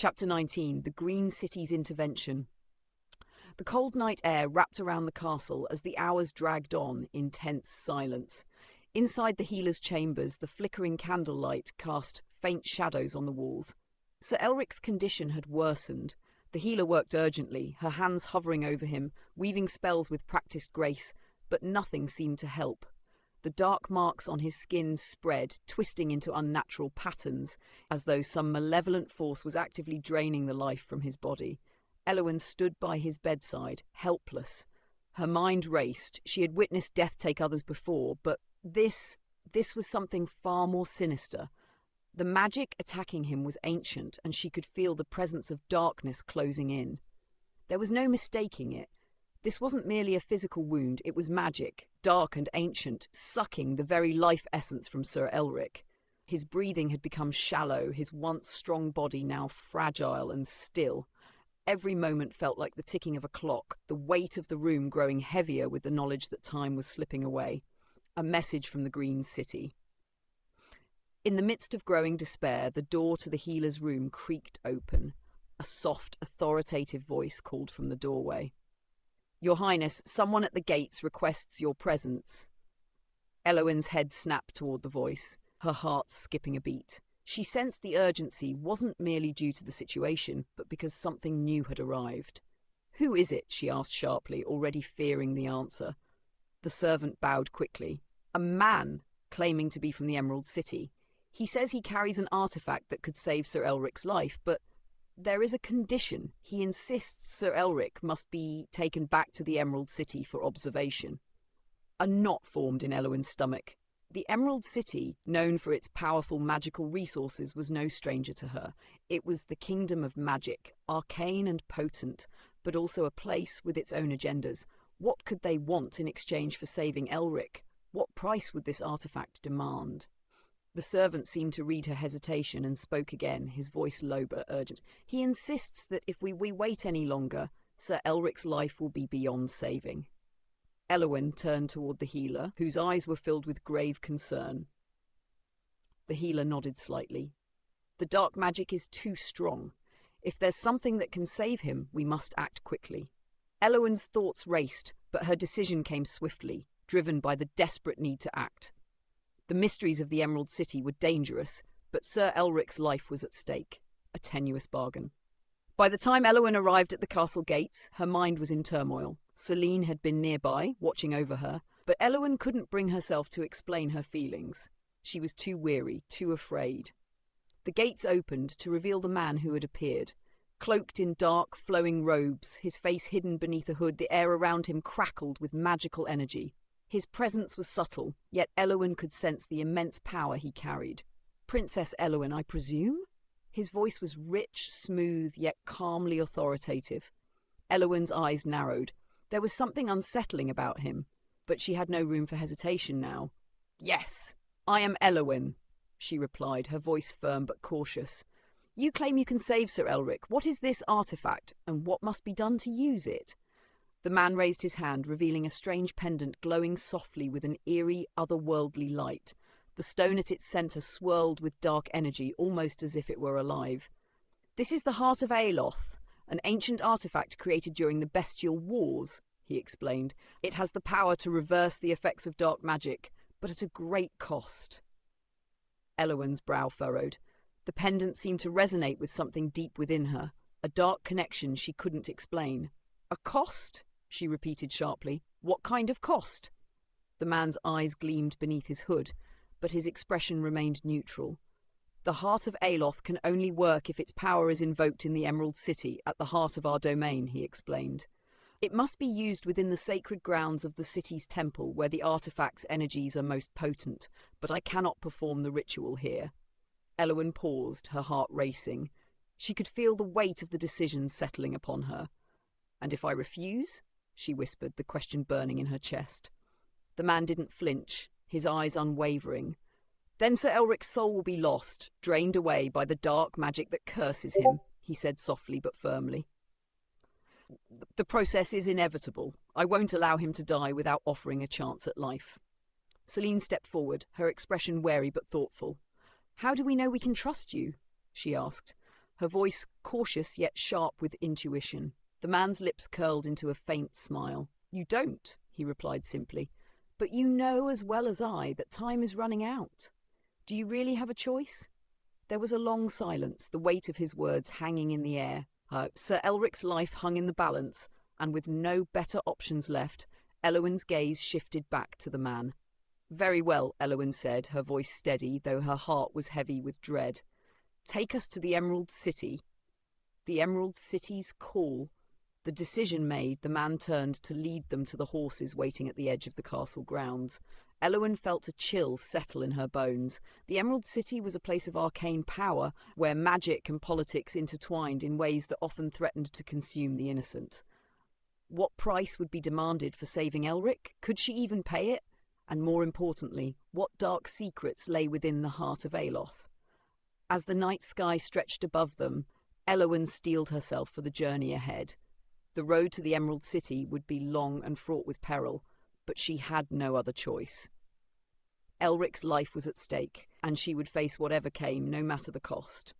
Chapter 19. The Green City's Intervention. The cold night air wrapped around the castle as the hours dragged on in tense silence. Inside the healer's chambers, the flickering candlelight cast faint shadows on the walls. Sir Elric's condition had worsened. The healer worked urgently, her hands hovering over him, weaving spells with practiced grace, but nothing seemed to help. The dark marks on his skin spread, twisting into unnatural patterns, as though some malevolent force was actively draining the life from his body. Eowyn stood by his bedside, helpless. Her mind raced. She had witnessed death take others before, but this was something far more sinister. The magic attacking him was ancient, and she could feel the presence of darkness closing in. There was no mistaking it. This wasn't merely a physical wound, it was magic, dark and ancient, sucking the very life essence from Sir Elric. His breathing had become shallow, his once strong body now fragile and still. Every moment felt like the ticking of a clock, the weight of the room growing heavier with the knowledge that time was slipping away. A message from the Green City. In the midst of growing despair, the door to the healer's room creaked open. A soft, authoritative voice called from the doorway. "Your Highness, someone at the gates requests your presence." Eowyn's head snapped toward the voice, her heart skipping a beat. She sensed the urgency wasn't merely due to the situation, but because something new had arrived. "Who is it?" she asked sharply, already fearing the answer. The servant bowed quickly. "A man claiming to be from the Emerald City. He says he carries an artifact that could save Sir Elric's life, but there is a condition. He insists Sir Elric must be taken back to the Emerald City for observation." A knot formed in Eowyn's stomach. The Emerald City, known for its powerful magical resources, was no stranger to her. It was the kingdom of magic, arcane and potent, but also a place with its own agendas. What could they want in exchange for saving Elric? What price would this artifact demand? The servant seemed to read her hesitation and spoke again, his voice low but urgent. "He insists that if we wait any longer, Sir Elric's life will be beyond saving." Eowyn turned toward the healer, whose eyes were filled with grave concern. The healer nodded slightly. "The dark magic is too strong. If there's something that can save him, we must act quickly." Eowyn's thoughts raced, but her decision came swiftly, driven by the desperate need to act. The mysteries of the Emerald City were dangerous, but Sir Elric's life was at stake. A tenuous bargain. By the time Eowyn arrived at the castle gates, her mind was in turmoil. Selene had been nearby, watching over her, but Eowyn couldn't bring herself to explain her feelings. She was too weary, too afraid. The gates opened to reveal the man who had appeared. Cloaked in dark, flowing robes, his face hidden beneath a hood, the air around him crackled with magical energy. His presence was subtle, yet Eowyn could sense the immense power he carried. "Princess Eowyn, I presume?" His voice was rich, smooth, yet calmly authoritative. Eowyn's eyes narrowed. There was something unsettling about him, but she had no room for hesitation now. "Yes, I am Eowyn," she replied, her voice firm but cautious. "You claim you can save Sir Elric. What is this artifact, and what must be done to use it?" The man raised his hand, revealing a strange pendant glowing softly with an eerie, otherworldly light. The stone at its centre swirled with dark energy, almost as if it were alive. "This is the Heart of Aeloth, an ancient artifact created during the Bestial Wars," he explained. "It has the power to reverse the effects of dark magic, but at a great cost." Eowyn's brow furrowed. The pendant seemed to resonate with something deep within her, a dark connection she couldn't explain. "A cost?" she repeated sharply. "What kind of cost?" The man's eyes gleamed beneath his hood, but his expression remained neutral. "The Heart of Aeloth can only work if its power is invoked in the Emerald City, at the heart of our domain," he explained. "It must be used within the sacred grounds of the city's temple, where the artifact's energies are most potent, but I cannot perform the ritual here." Eowyn paused, her heart racing. She could feel the weight of the decision settling upon her. "And if I refuse?" she whispered, the question burning in her chest. The man didn't flinch, his eyes unwavering. "Then Sir Elric's soul will be lost, drained away by the dark magic that curses him," he said softly but firmly. "The process is inevitable. I won't allow him to die without offering a chance at life." Selene stepped forward, her expression wary but thoughtful. "How do we know we can trust you?" she asked. her voice cautious yet sharp with intuition. The man's lips curled into a faint smile. "You don't," he replied simply. "But you know as well as I that time is running out. Do you really have a choice?" There was a long silence, the weight of his words hanging in the air. Sir Elric's life hung in the balance, and with no better options left, Elowyn's gaze shifted back to the man. "Very well," Elowyn said, her voice steady, though her heart was heavy with dread. "Take us to the Emerald City." The Emerald City's call. The decision made, the man turned to lead them to the horses waiting at the edge of the castle grounds. Elowyn felt a chill settle in her bones. The Emerald City was a place of arcane power, where magic and politics intertwined in ways that often threatened to consume the innocent. What price would be demanded for saving Elric? Could she even pay it? And more importantly, what dark secrets lay within the heart of Aloth? As the night sky stretched above them, Elowyn steeled herself for the journey ahead. The road to the Emerald City would be long and fraught with peril, but she had no other choice. Elric's life was at stake, and she would face whatever came, no matter the cost.